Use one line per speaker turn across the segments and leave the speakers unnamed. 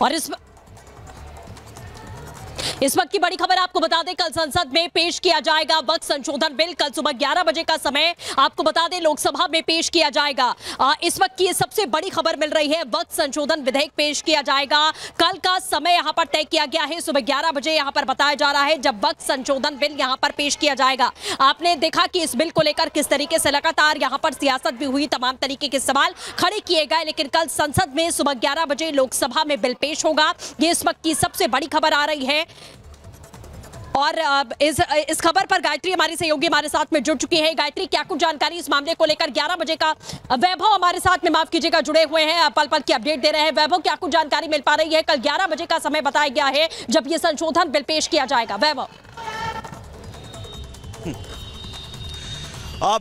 और इस वक्त की बड़ी खबर आपको बता दें, कल संसद में पेश किया जाएगा वक्त संशोधन बिल। कल सुबह 11 बजे का समय आपको बता दें लोकसभा में पेश किया जाएगा। इस वक्त की सबसे बड़ी खबर मिल रही है, वक्त संशोधन विधेयक पेश किया जाएगा। कल का समय यहां पर तय किया गया है, सुबह 11 बजे यहां पर बताया जा रहा है जब वक्त संशोधन बिल यहां पर पेश किया जाएगा। आपने देखा कि इस बिल को लेकर किस तरीके से लगातार यहां पर सियासत भी हुई, तमाम तरीके के सवाल खड़े किए गए, लेकिन कल संसद में सुबह 11 बजे लोकसभा में बिल पेश होगा। ये इस वक्त की सबसे बड़ी खबर आ रही है। और इस खबर पर गायत्री हमारी सहयोगी हमारे साथ में जुड़ चुकी है। गायत्री, क्या कुछ जानकारी इस मामले को लेकर? 11 बजे का वैभव हमारे साथ में, माफ कीजिएगा, जुड़े हुए हैं, पल पल की अपडेट दे रहे हैं। वैभव, क्या कुछ जानकारी मिल पा रही है? कल 11 बजे का समय बताया गया है जब ये संशोधन बिल पेश किया जाएगा। वैभव।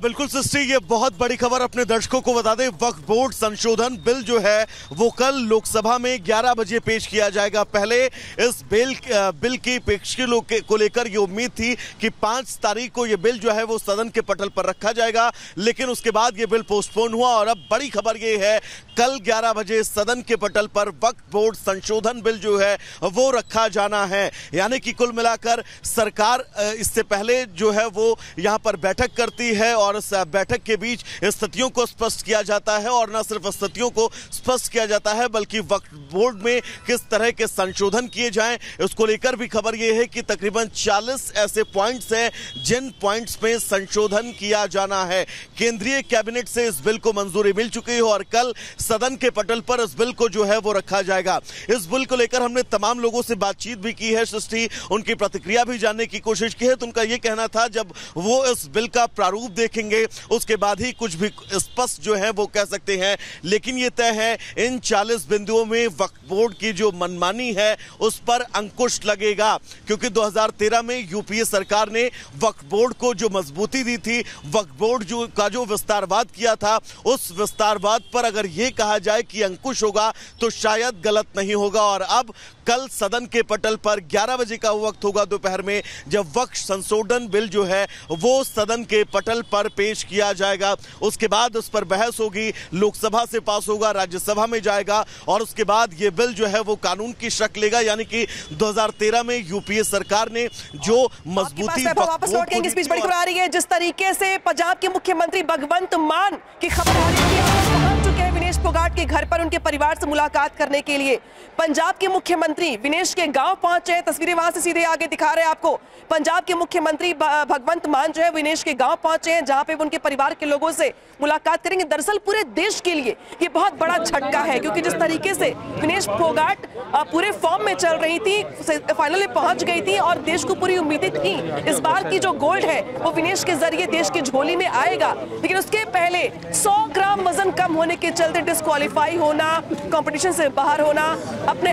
बिल्कुल सृष्टि, ये बहुत बड़ी खबर अपने दर्शकों को बता दें। वक्फ बोर्ड संशोधन बिल जो है वो कल लोकसभा में 11 बजे पेश किया जाएगा। पहले इस बिल की पेशगी को लेकर ये उम्मीद थी कि 5 तारीख को ये बिल जो है वो सदन के पटल पर रखा जाएगा, लेकिन उसके बाद ये बिल पोस्टपोन हुआ और अब बड़ी खबर ये है कल 11 बजे सदन के पटल पर वक्फ बोर्ड संशोधन बिल जो है वो रखा जाना है। यानी कि कुल मिलाकर सरकार इससे पहले जो है वो यहाँ पर बैठक करती है और इस बैठक के बीच स्थितियों को स्पष्ट किया जाता है, और न सिर्फ स्थितियों को स्पष्ट किया जाता है बल्कि वक्फ बोर्ड में किस तरह के संशोधन किए जाएं, उसको लेकर भी खबर यह है कि तकरीबन 40 ऐसे पॉइंट्स हैं जिन पॉइंट्स में संशोधन किया जाना है। केंद्रीय कैबिनेट से इस बिल को मंजूरी मिल चुकी है और कल सदन के पटल पर इस बिल को जो है वो रखा जाएगा। इस बिल को लेकर हमने तमाम लोगों से बातचीत भी की है सृष्टि, उनकी प्रतिक्रिया भी जानने की कोशिश की है। तो उनका यह कहना था जब वो इस बिल का प्रारूप देखेंगे उसके बाद ही कुछ भी स्पष्ट जो है वो कह सकते हैं, लेकिन ये तय है इन 40 बिंदुओं में वक्फ बोर्ड की जो मनमानी है उस पर अंकुश लगेगा, क्योंकि 2013 में यूपीए सरकार ने वक्फ बोर्ड को जो मजबूती दी थी, वक्फ बोर्ड जो विस्तारवाद किया था, उस विस्तारवाद पर अगर ये कहा जाए कि अंकुश होगा तो शायद गलत नहीं होगा। और अब कल सदन के पटल पर 11 बजे का वक्त होगा दोपहर में जब वक्फ संशोधन बिल जो है वो सदन के पटल पर पेश किया जाएगा। उसके बाद उस पर बहस होगी, लोकसभा से पास होगा, राज्यसभा में जाएगा और उसके बाद ये बिल जो है वो कानून की शक्ल लेगा। यानी कि 2013 में यूपीए सरकार ने जो मजबूती
वापस लौट के इस बीच बड़ी खबर आ रही है, जिस तरीके से पंजाब के मुख्यमंत्री भगवंत मान की खबर आ रही है, पहुंच चुके हैं विनेश फोगाट के घर पर उनके परिवार से मुलाकात करने के लिए। पंजाब के मुख्यमंत्री विनेश के गांव पहुंचे हैं, तस्वीरें वहां से सीधे आगे दिखा रहे हैं आपको। पंजाब के मुख्यमंत्री भगवंत मान जो है विनेश के गांव पहुंचे हैं, जहां पे उनके परिवार के लोगों से मुलाकात करेंगे। दरअसल पूरे देश के लिए ये बहुत बड़ा झटका है, क्योंकि जिस तरीके से विनेश फोगाट पूरे फॉर्म में चल रही थी, फाइनल में पहुंच गई थी और देश को पूरी उम्मीदें थी इस बार की जो गोल्ड है वो विनेश के जरिए देश की झोली में आएगा। लेकिन उसके पहले 100 ग्राम वजन कम होने के चलते डिस्क्वालीफाई होना, कंपटीशन से बाहर होना अपने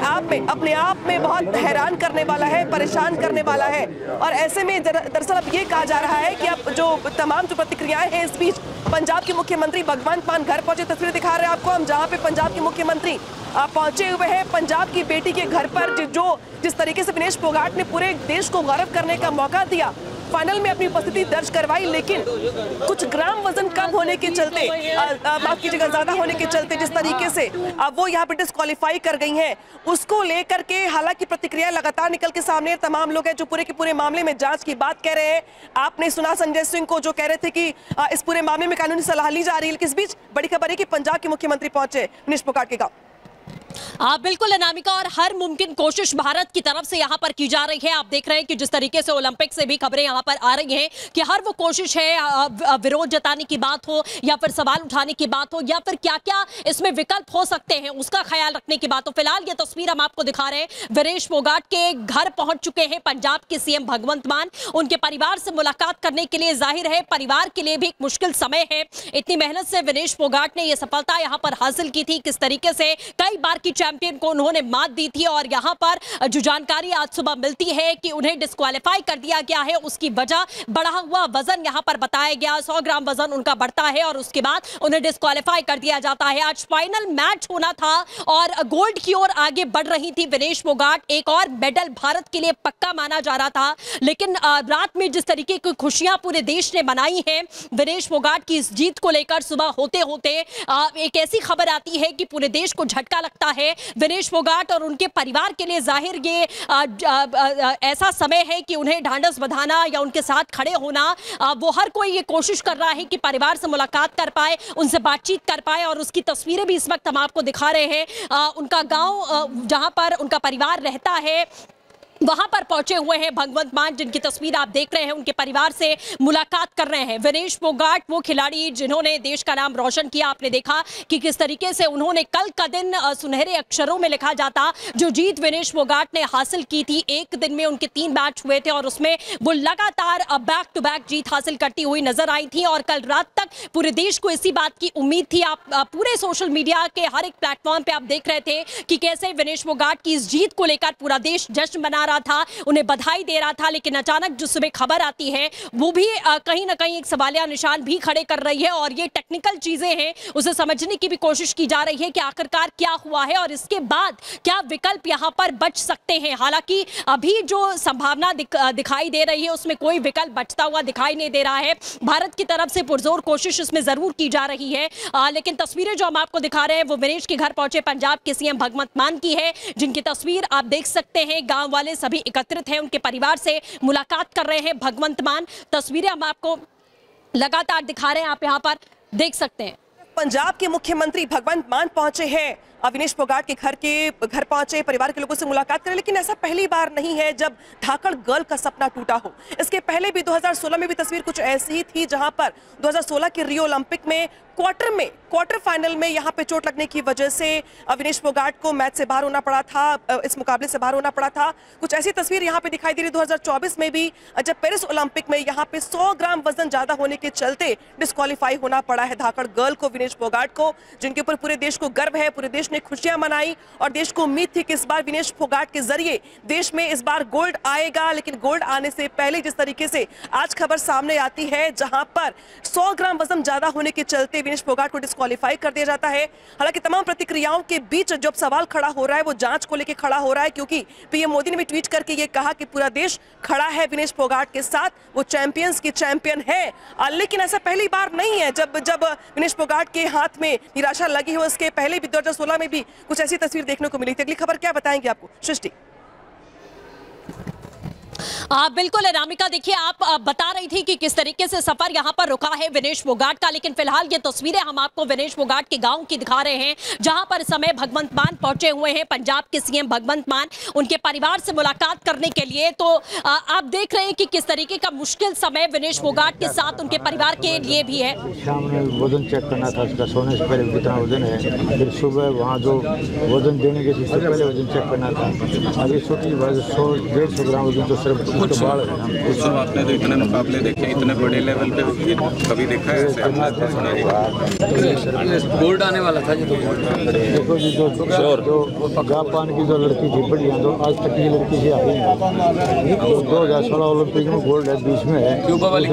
आप में बहुत हैरान करने वाला है, परेशान करने वाला है। और ऐसे में दरअसल अब ये कहा जा रहा है कि अब जो तमाम जो प्रतिक्रियाएं हैं, इस बीच पंजाब के मुख्यमंत्री भगवंत मान घर पहुंचे। तस्वीरें दिखा रहे हैं आपको हम, जहां पे पंजाब के मुख्यमंत्री पहुंचे हुए हैं पंजाब की बेटी के घर पर, जिस तरीके से विनेश फोगाट ने पूरे देश को गौरव करने का मौका दिया, फाइनल में अपनी उपस्थिति दर्ज करवाई, लेकिन कुछ ग्राम वजन कम होने के चलते, माफ कीजिएगा ज्यादा होने के चलते जिस तरीके से वो यहाँ पे डिस्क्वालीफाई कर गई हैं, उसको लेकर के हालांकि प्रतिक्रिया लगातार निकल के सामने। तमाम लोग हैं जो पूरे के पूरे मामले में जांच की बात कह रहे हैं। आपने सुना संजय सिंह को जो कह रहे थे कि इस पूरे मामले में कानूनी सलाह ली जा रही है, लेकिन इस बीच बड़ी खबर है कि पंजाब के मुख्यमंत्री पहुंचे विनेश फोगाट के गांव।
बिल्कुल अनामिका, और हर मुमकिन कोशिश भारत की तरफ से यहाँ पर की जा रही है। आप देख रहे हैं कि जिस तरीके से ओलंपिक से भी खबरें यहाँ पर आ रही हैं कि हर वो कोशिश है, विरोध जताने की बात हो या फिर सवाल उठाने की बात हो या फिर क्या क्या इसमें विकल्प हो सकते हैं उसका ख्याल रखने की बात हो। फिलहाल ये तस्वीर हम आपको दिखा रहे हैं, विनेश फोगाट के घर पहुंच चुके हैं पंजाब के सीएम भगवंत मान, उनके परिवार से मुलाकात करने के लिए। जाहिर है परिवार के लिए भी एक मुश्किल समय है, इतनी मेहनत से विनेश फोगाट ने यह सफलता यहाँ पर हासिल की थी, किस तरीके से कई बार की चैंपियन को उन्होंने मात दी थी, और यहां पर जो जानकारी आज सुबह मिलती है कि उन्हें डिस्क्वालीफाई कर दिया गया है, उसकी वजह बढ़ा हुआ वजन यहां पर बताया गया। 100 ग्राम वजन उनका बढ़ता है और उसके बाद उन्हें डिस्क्वालीफाई कर दिया जाता है। आज फाइनल मैच होना था और गोल्ड की ओर आगे बढ़ रही थी विनेश फोगाट, एक और मेडल भारत के लिए पक्का माना जा रहा था, लेकिन रात में जिस तरीके की खुशियां पूरे देश ने मनाई हैं विनेश फोगाट की इस जीत को लेकर, सुबह होते होते एक ऐसी खबर आती है कि पूरे देश को झटका लगता है विनेश फोगाट और उनके परिवार के लिए जाहिर ये ऐसा समय है कि उन्हें ढांढस बंधाना या उनके साथ खड़े होना, वो हर कोई ये कोशिश कर रहा है कि परिवार से मुलाकात कर पाए, उनसे बातचीत कर पाए। और उसकी तस्वीरें भी इस वक्त हम आपको दिखा रहे हैं। उनका गांव जहां पर उनका परिवार रहता है वहां पर पहुंचे हुए हैं भगवंत मान, जिनकी तस्वीर आप देख रहे हैं। उनके परिवार से मुलाकात कर रहे हैं। विनेश फोगाट वो खिलाड़ी जिन्होंने देश का नाम रोशन किया। आपने देखा कि किस तरीके से उन्होंने कल का दिन सुनहरे अक्षरों में लिखा जाता। जो जीत विनेश फोगाट ने हासिल की थी, एक दिन में उनके 3 मैच हुए थे और उसमें वो लगातार बैक टू बैक जीत हासिल करती हुई नजर आई थी। और कल रात तक पूरे देश को इसी बात की उम्मीद थी। आप पूरे सोशल मीडिया के हर एक प्लेटफॉर्म पे आप देख रहे थे कि कैसे विनेश फोगाट की इस जीत को लेकर पूरा देश जश्न मना रहा था, उन्हें बधाई दे रहा था। लेकिन अचानक जो सुबह खबर आती है वो भी कहीं ना कहीं एक सवालिया निशान भी खड़े कर रही है। और ये टेक्निकल चीजें हैं, उसे समझने की भी कोशिश की जा रही है कि आखिरकार क्या हुआ है और इसके बाद क्या विकल्प यहां पर बच सकते हैं। हालांकि अभी जो संभावना दिखाई दे रही है उसमें कोई विकल्प बचता हुआ दिखाई नहीं दे रहा है। भारत की तरफ से पुरजोर कोशिश इसमें जरूर की जा रही है। लेकिन तस्वीरें जो हम आपको दिखा रहे हैं वो विनेश के घर पहुंचे पंजाब के सीएम भगवंत मान की है, जिनकी तस्वीर आप देख सकते हैं। गांव वाले सभी एकत्रित हैं, उनके परिवार से मुलाकात कर रहे हैं भगवंत मान। तस्वीरें हम आपको लगातार दिखा रहे हैं, आप यहां पर देख सकते हैं।
पंजाब के मुख्यमंत्री भगवंत मान पहुंचे हैं, विनेश फोगाट के घर पहुंचे, परिवार के लोगों से मुलाकात करें। लेकिन ऐसा पहली बार नहीं है जब धाकड़ गर्ल का सपना टूटा हो। इसके पहले भी 2016 में भी तस्वीर कुछ ऐसी ही थी, जहां पर 2016 के रियो ओलंपिक में क्वार्टर फाइनल में यहां पे चोट लगने की वजह से विनेश फोगाट को मैच से बाहर होना पड़ा था, इस मुकाबले से बाहर होना पड़ा था। कुछ ऐसी तस्वीर यहां पे दिखाई दे रही 2024 में भी, जब पेरिस ओलंपिक में यहां पे 100 ग्राम वजन ज्यादा होने के चलते डिस्क्वालीफाई होना पड़ा है धाकड़ गर्ल को, विनेश फोगाट को, जिनके ऊपर पूरे देश को गर्व है। पूरे देश ने खुशियां मनाई और देश को उम्मीद थी कि इस बार विनेश फोगाट के जरिए देश में इस बार गोल्ड आएगा। लेकिन गोल्ड आने से पहले जिस तरीके से आज खबर सामने आती है, जहां पर 100 ग्राम वजन ज्यादा होने के चलते विनेश फोगाट को डिस्क्वालीफाई कर दिया जाता है। हालांकि तमाम प्रतिक्रियाओं के बीच जो सवाल खड़ा हो रहा है वो जांच को लेकर खड़ा हो रहा है, क्योंकि पीएम मोदी ने भी ट्वीट करके ये कहा कि पूरा देश खड़ा है विनेश फोगाट के साथ, वो चैंपियंस की चैंपियन है। लेकिन ऐसा पहली बार नहीं है जब विनेश फोगाट के हाथ में निराशा लगी हो। इसके पहले भी 2016 में भी कुछ ऐसी तस्वीर देखने को मिली थी। अगली खबर क्या बताएंगे आपको सृष्टि?
बिल्कुल अनामिका, देखिए आप बता रही थी कि किस तरीके से सफर यहां पर रुका है विनेश फोगाट का। लेकिन फिलहाल ये तस्वीरें हम आपको विनेश फोगाट के गांव की दिखा रहे हैं, जहां पर इस समय भगवंत मान पहुंचे हुए हैं, पंजाब के सीएम भगवंत मान, उनके परिवार से मुलाकात करने के लिए। तो आप देख रहे हैं कि किस तरीके का मुश्किल समय विनेश फोगाट के साथ उनके परिवार के लिए भी है।
सामने वजन चेक करना था उसका, सोने से पहले कितना वजन है, फिर सुबह वहाँ जो वजन देने के लिए पहले वजन चेक करना था। अभी छोटी 100-150 ग्राम वजन तो सिर्फ
उस सब आपने तो इतने मुकाबले देखे, इतने बड़े लेवल पे कभी देखा है ऐसे?
गोल्ड आने वाला था। देखो जी, जो जापान की जो लड़की थी बढ़िया, तो आज तक की लड़की से आई है। तो 2016 ओलंपिक में गोल्ड है, बीच में है क्यूबा वाली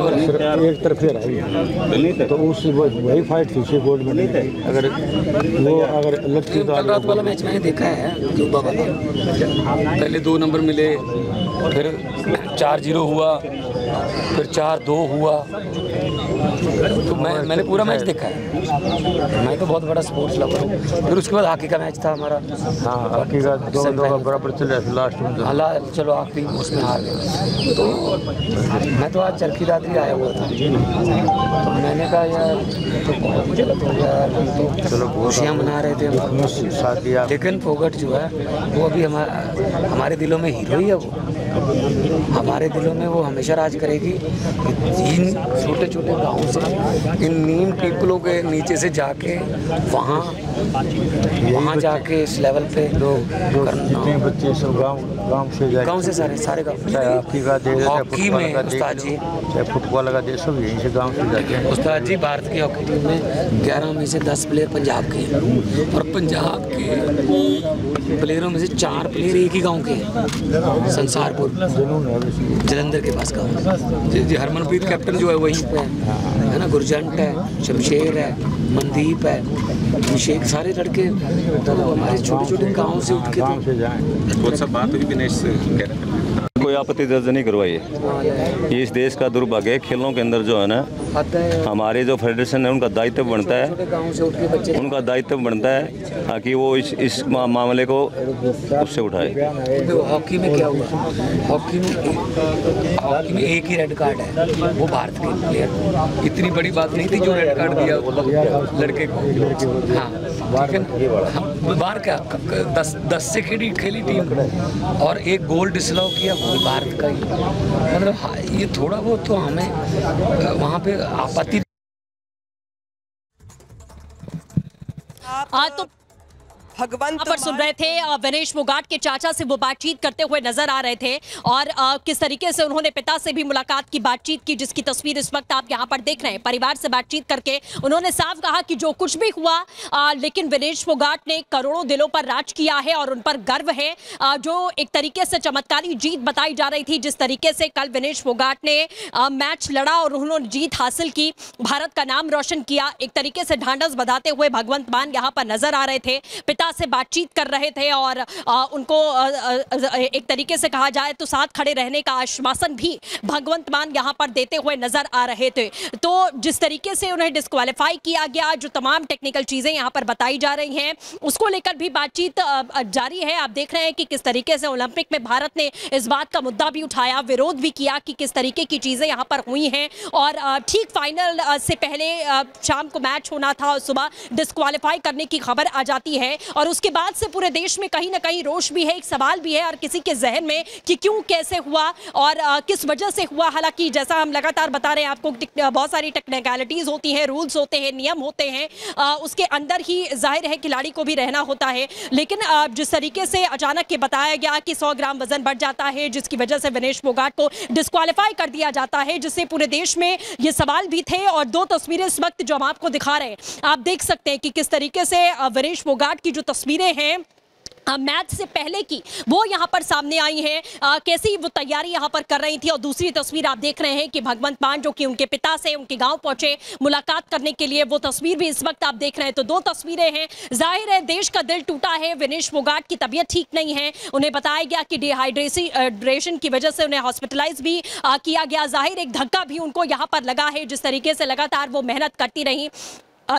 एक तरफ से रही, तो उस वही फाइट थी, उसे गोल्ड में नहीं। अगर वो अगर लड़की तो रात वाला मैच मैंने देखा है क्यूबा वाला, पहले 2 नंबर मिले, फिर 4-0 हुआ, फिर 4-2 हुआ। तो मैंने पूरा मैच देखा है। मैं तो बहुत बड़ा स्पोर्ट्स लवर हूँ। फिर उसके बाद हॉकी का मैच था हमारा। हाँ, हॉकी का 2-2 बराबर चले लास्ट में। चलो आखिरी उसमें हार गए। तो मैं तो आज चरखी दादरी आया हुआ था, तो मैंने कहा यार तो बहुत गलत हो गया यार, चलो खुशियाँ मना रहे थे। लेकिन फोगाट जो है वो अभी हमारे दिलों में हीरो ही है। वो हमारे दिलों में वो हमेशा राज करेगी। इन छोटे छोटे गाँव से, इन नीम पीपलों के नीचे से जाके वहाँ जाके इस लेवल पे लोग जितने बच्चे सब गाँव से सारे गाँव हॉकी में उस्ताद जी, चाहे फुटबॉल का देश सब यहीं से गाँव से जाते हैं। उस्ताद जी, भारत की हॉकी टीम में 11 में से 10 प्लेयर पंजाब के हैं, और पंजाब के प्लेयरों में से 4 प्लेयर एक ही गाँव के हैं, संसारपुर जलंधर के पास गाँव जी। हरमनप्रीत कैप्टन जो है वहीं पे है ना, गुरजंट है, शमशेर है, मनदीप है, अभिषेक, सारे लड़के हमारे छोटे छोटे गाँव से उठ के
बहुत सब बात हुई विनेश से।
कोई आपत्ति दर्ज नहीं करवाई है। ये इस देश का दुर्भाग्य है। खेलों के अंदर जो है ना, हमारे जो फेडरेशन है उनका दायित्व बनता है, कि वो इस मामले को उससे उठाए।
हॉकी में क्या हुआ? हॉकी में एक ही रेड कार्ड है, वो भारत के प्लेयर। इतनी बड़ी बात नहीं थी जो रेड कार्ड दिया लड़के को। हाँ, बाहर क्या 10 से खेली टीम और एक गोल डिसअलाउ किया, वो भारत का ही। मतलब ये थोड़ा बहुत तो हमें वहाँ पे आपत्ति।
तो भगवंत पर सुन रहे थे विनेश फोगाट के चाचा से वो बातचीत करते हुए नजर आ रहे थे और किस तरीके से उन्होंने पिता से भी मुलाकात की, बातचीत की, जिसकी तस्वीर इस वक्त आप यहां पर देख रहे हैं। परिवार से बातचीत करके उन्होंने साफ कहा कि जो कुछ भी हुआ लेकिन विनेश फोगाट ने करोड़ों दिलों पर राज किया है और उन पर गर्व है। जो एक तरीके से चमत्कारी जीत बताई जा रही थी, जिस तरीके से कल विनेश फोगाट ने मैच लड़ा और उन्होंने जीत हासिल की, भारत का नाम रोशन किया, एक तरीके से ढांढस बंधाते हुए भगवंत मान यहां पर नजर आ रहे थे, पिता से बातचीत कर रहे थे और उनको एक तरीके से कहा जाए तो साथ खड़े रहने का आश्वासन भी भगवंत मान यहां पर देते हुए नजर आ रहे थे। तो जिस तरीके से उन्हें डिस्क्वालीफाई किया गया, जो तमाम टेक्निकल चीजें यहां पर बताई जा रही हैं, उसको लेकर भी बातचीत जारी है। आप देख रहे हैं कि किस तरीके से ओलंपिक में भारत ने इस बात का मुद्दा भी उठाया, विरोध भी किया कि किस तरीके की चीजें यहां पर हुई हैं और ठीक फाइनल से पहले शाम को मैच होना था और सुबह डिस्क्वालीफाई करने की खबर आ जाती है और उसके बाद से पूरे देश में कहीं ना कहीं रोष भी है, एक सवाल भी है और किसी के जहन में कि क्यों, कैसे हुआ और किस वजह से हुआ। हालांकि जैसा हम लगातार बता रहे हैं आपको, बहुत सारी टेक्निकलिटीज होती हैं, रूल्स होते हैं, नियम होते हैं, उसके अंदर ही जाहिर है खिलाड़ी को भी रहना होता है। लेकिन जिस तरीके से अचानक ये बताया गया कि 100 ग्राम वजन बढ़ जाता है, जिसकी वजह से विनेश फोगाट को डिस्क्वालीफाई कर दिया जाता है, जिससे पूरे देश में ये सवाल भी थे। और दो तस्वीरें इस वक्त जो हम आपको दिखा रहे हैं, आप देख सकते हैं कि किस तरीके से विनेश फोगाट की जो तस्वीरें हैं मैच से पहले की, वो यहाँ पर सामने आई हैं, कैसी वो तैयारी यहाँ पर कर रही थी। और दूसरी तस्वीर आप देख रहे हैं कि भगवंत मान जो कि उनके पिता से उनके गांव पहुंचे मुलाकात करने के लिए, वो तस्वीर भी इस वक्त आप देख रहे हैं। तो दो तस्वीरें हैं, जाहिर है देश का दिल टूटा है। विनेश फोगाट की तबीयत ठीक नहीं है, उन्हें बताया गया कि डिहाइड्रेशन की वजह से उन्हें हॉस्पिटलाइज भी किया गया। जाहिर एक धक्का भी उनको यहाँ पर लगा है, जिस तरीके से लगातार वो मेहनत करती रही।